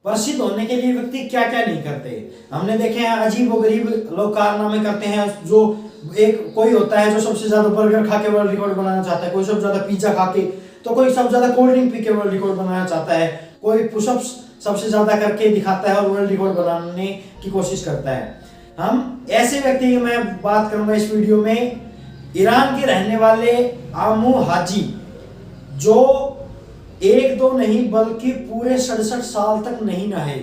प्रसिद्ध होने के लिए व्यक्ति क्या क्या नहीं करते। हमने देखे हैं अजीब व गरीब लोग कारनामे करते हैं। जो एक कोई होता है जो सबसे ज्यादा बर्गर खा के वर्ल्ड रिकॉर्ड बनाना चाहता है, कोई सबसे ज्यादा पिज्जा खा के, तो कोई सबसे ज्यादा कोल्ड ड्रिंक पी के वर्ल्ड रिकॉर्ड बनाना चाहता है, कोई पुशअप्स सबसे ज्यादा करके दिखाता है और वर्ल्ड रिकॉर्ड बनाने की कोशिश करता है। हम ऐसे व्यक्ति की मैं बात करूंगा इस वीडियो में, ईरान के रहने वाले आमू हाजी, जो एक दो नहीं बल्कि पूरे 67 साल तक नहीं नहाए।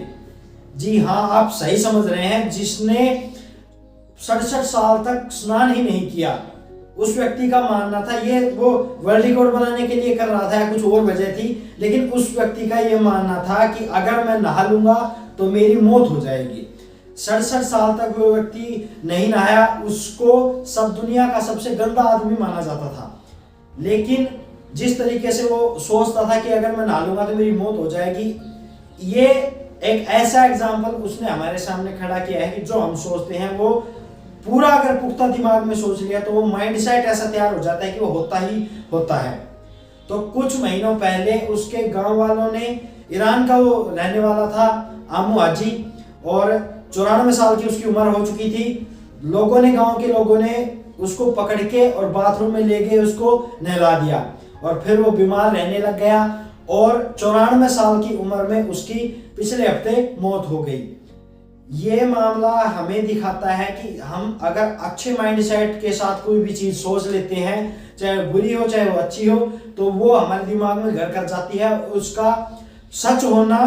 जी हाँ, आप सही समझ रहे हैं, जिसने 67 साल तक स्नान ही नहीं किया। उस व्यक्ति का मानना था, ये वो वर्ल्ड रिकॉर्ड बनाने के लिए कर रहा था या कुछ और वजह थी, लेकिन उस व्यक्ति का ये मानना था कि अगर मैं नहा लूंगा तो मेरी मौत हो जाएगी। 67 साल तक वो व्यक्ति नहीं नहाया। उसको सब दुनिया का सबसे गंदा आदमी माना जाता था, लेकिन जिस तरीके से वो सोचता था कि अगर मैं नहा लूंगा तो मेरी मौत हो जाएगी, ये एक ऐसा एग्जाम्पल उसने हमारे सामने खड़ा किया है कि जो हम सोचते हैं वो पूरा अगर पुख्ता दिमाग में सोच लिया तो वो माइंड सेट ऐसा तैयार हो जाता है कि वो होता ही होता है। तो कुछ महीनों पहले उसके गांव वालों ने, ईरान का वो रहने वाला था आमू हाजी, और 94 साल की उसकी उम्र हो चुकी थी। लोगों ने, गांव के लोगों ने उसको पकड़ के और बाथरूम में ले गए, उसको नहला दिया और फिर वो बीमार रहने लग गया और 94 साल की उम्र में उसकी पिछले हफ्ते मौत हो गई। ये मामला हमें दिखाता है कि हम अगर अच्छे माइंडसेट के साथ कोई भी चीज सोच लेते हैं, चाहे बुरी हो चाहे वो अच्छी हो, तो वो हमारे दिमाग में घर कर जाती है। उसका सच होना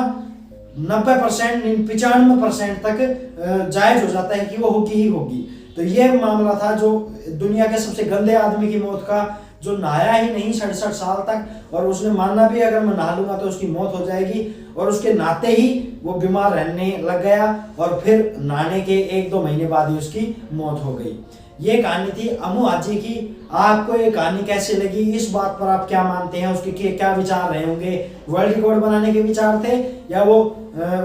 90%, 95% तक जायज हो जाता है कि वो होगी ही होगी। तो ये मामला था जो दुनिया के सबसे गंदे आदमी की मौत का, जो नहाया ही नहीं 67 साल तक, और उसने मानना भी अगर मैं नहा लूंगा तो उसकी मौत हो जाएगी, और उसके नहाते ही वो बीमार रहने लग गया और फिर नहाने के 1-2 महीने बाद ही उसकी मौत हो गई। ये कहानी थी आमू हाजी की। आपको ये कहानी कैसे लगी, इस बात पर आप क्या मानते हैं, उसके क्या विचार रहे होंगे? वर्ल्ड रिकॉर्ड बनाने के विचार थे, या वो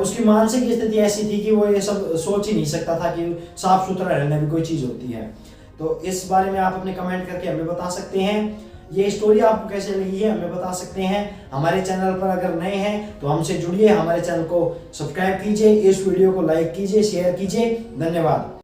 उसकी मानसिक स्थिति ऐसी थी कि वो ये सब सोच ही नहीं सकता था कि साफ सुथरा रहने में कोई चीज होती है? तो इस बारे में आप अपने कमेंट करके हमें बता सकते हैं। ये स्टोरी आपको कैसे लगी है हमें बता सकते हैं। हमारे चैनल पर अगर नए हैं तो हमसे जुड़िए, हमारे चैनल को सब्सक्राइब कीजिए, इस वीडियो को लाइक कीजिए, शेयर कीजिए। धन्यवाद।